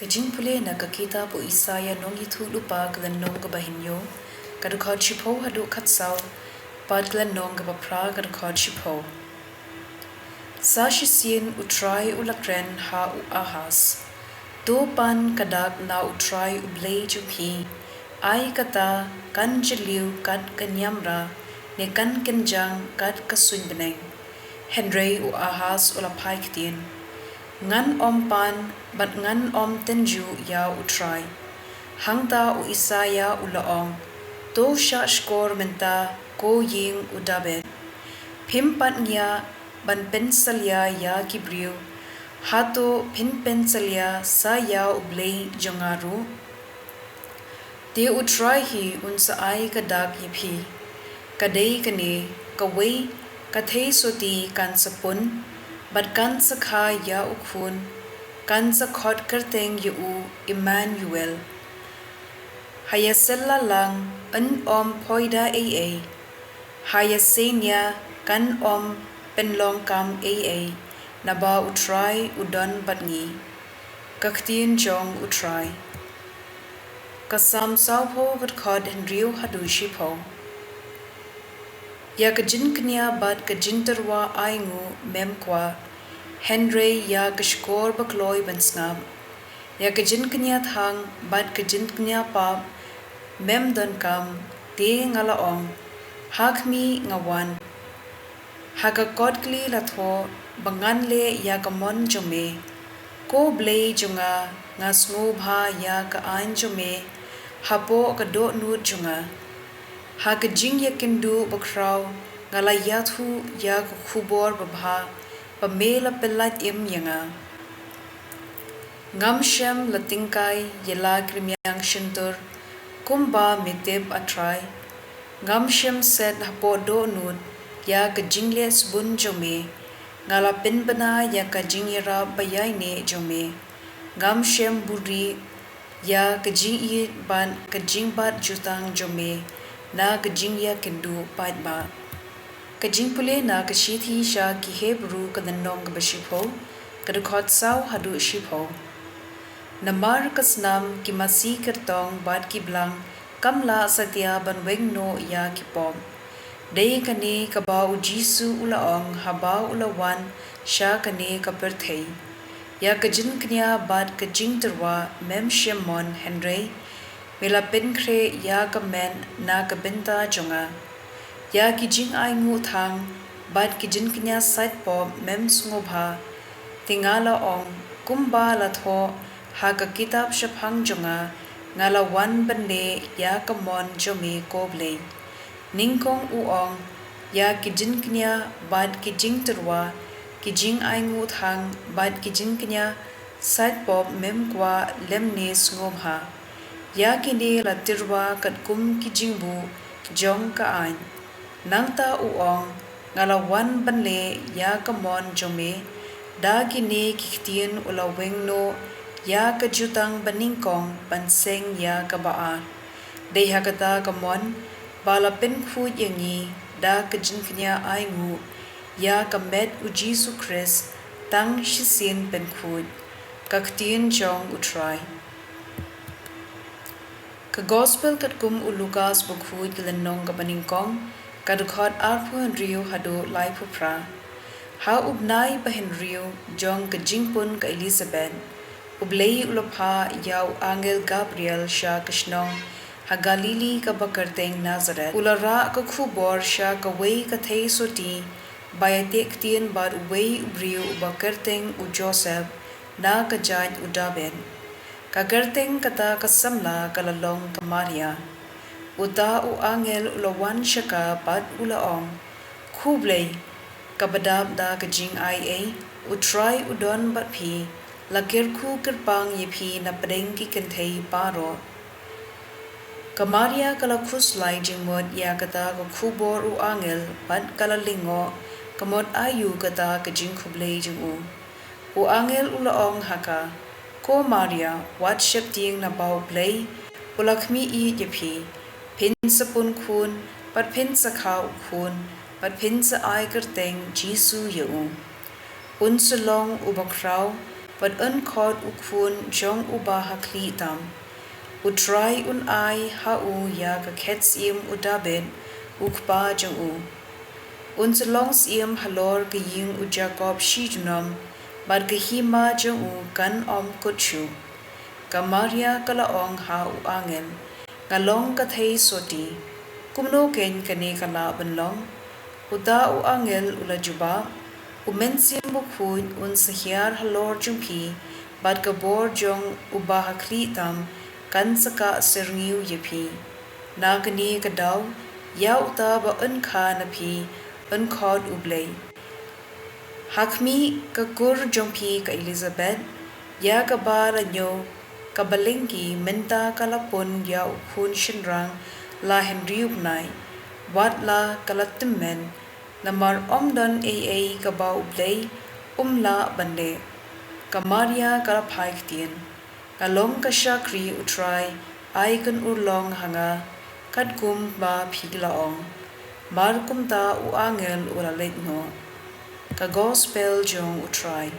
Jingpule na kakita po Isaya nong itu lupa klan nong kabahinyo, kadukod shipo hadu katsaw, pad klan nong kabapra kadukod shipo. Sa shisin utray ulakren ha u ahas, do pan kadak na utray u Blei jumhi, ay kata kan jeliw kat kanyamra, ne kan kenjang kat kasunbeneng, Henry u ahas ulapay ktien. Ngan om pan, bat ngan om tenju ya utray. Hangta u Isaya u laong, to sya skor menta ko ying u dabet. Pimpat niya ban pensalya ya kibriu, hato pin pensalya sa ya u Blei jongaru. Te utray hi unsa ay kadak yipi, kadai kane kaway kathay soti kan sapun, bat kan sakha ya ukhun, kan sakhot kerteng yu Emmanuel. Hayasella lang an om poida ay, hayasenya kan om penlong kam ay, naba utray udon batngi, ktien jong utray. Kasam saupo katkod henriu hadu shipo. Ya kajin knya bat kajin terwa aingu memkwa, Henry ya kashkor bakloy bansngam. Ya kajin knya thang bat kajin knya pa memdan kam te ngalaong, hakmi ngawan. Hagakod kli latho banganle ya kamon jome, ko Blei junga ngasngo bha ya ka an jome, hapo kado nud junga. Hagajing ya kindu bakraw ngalayathu ya kukubor babha pamela pelat im yanga. Ngamshem latingkay yela krimyang shintur kumba mitib atray. Ngamshem set hapo do nud ya kajingles bun jome, ngalapin bana ya kajingira bayay ne jome. Ngamshem buri ya kajing ban kajingbat jutang jome, na kajingya kindu paitba. Kajingpule na kashithi sha ki Hebrew kadanong kabashipo, kadukot saw hadu shipo. Namar kasnam ki masi kertong bat ki blang, kamla satya banweng no ya kipom. Day kane kaba u Jisu ulaong haba ulawan sha kane kaperthei. Ya kajin knya bat kajing terwa mem shemon Henry, mila pinkre ya kamen na kabinta jonga. Ya kijing ay ngu thang, bat kijin knya sait po mem sungobha, tingala ong kumba latho ha ka kitab shaphang jonga, ngala wan bande ya kamon jome ko Blei. Ningkong uong, ya kijin knya bat kijing terwa, kijing ay ngu thang, bat kijing knya sait po mem kwa lemne sungobha. Ya kini la tirwa kat kum kijingbu jong kaan. Nangta uong ngalawan banle ya kamon jome, da kini ktien ulaweng no ya kajutang baningkong panseng ya kabaa. Deha kata kamon bala penku yangi da kajinknya aingu ya kamet u Jisu Christ tang shisin penkud, ktien jong utray. Ka gospel kat kum u Lukas bukhud kalanong kabaningkong, kadukod arpu Henriu hado lai pupra. Ha ubnay pa Henriu jong kajingpun ka Elizabeth, u Blei ulapha yaw Angel Gabriel siya kasnong ha Galili ka bakarteng Nazareth. Ulara ka khubor siya ka way kathay soti, bayate ktien bad way ubriu bakarteng u Joseph na kajad u David. Kagarteng kata kasamla kalalong ka Maria. Uta u angel ulawan siya ka bad ulaong, ku Blei, kabadab da kajing ay, utray udon bat pi, lakir ku kirpang yipi na padeng ki kentay paro. Ka Maria kalakus lai jingmod ya kata kakubor u angel bad kalalingo, kamod ayu kata kajing ku Blei jingu. U angel ulaong haka, ko Maria, wat siya ting na bao Blei, ulakmi i yipi, pin sa pun kun, pat pin sa kao kun, pat pin sa ay kerteng Jisu yau. Unsulong ubakraw, but unkod ukfun jong uba hakli tam. Utrai un ai hau ya ka ketsim udabed ukba jong u. Unselongs iem halor ke ying u Jacob shijunam, bar ke hima jong u kan om kuchu. Kamaria kalaong hau angel, ngalong kathei soti, kumno ken kane kala benlong, uda u angel ula juba, umensim bukhuin un sahiar halor jumpi, bar ke bor jong uba hakli tam, kan saka serngiu yepi. Nagani kadaw, ya uta ba unkha napi, unkod u Blei. Hakmi kakur jompi ka Elizabeth, ya kabara nyo, kabalengki menta kalapun ya ukhun shinrang la Henry upnai, wat la kalatimmen, namar omdan AA kaba u Blei, la bande, kamaria kalapai ktien, kalong kasyakri utrai, ay kan urlong hanga, kadkum ba piglaong. Markum ta u angel ula let no. Ka gospel jong utrai.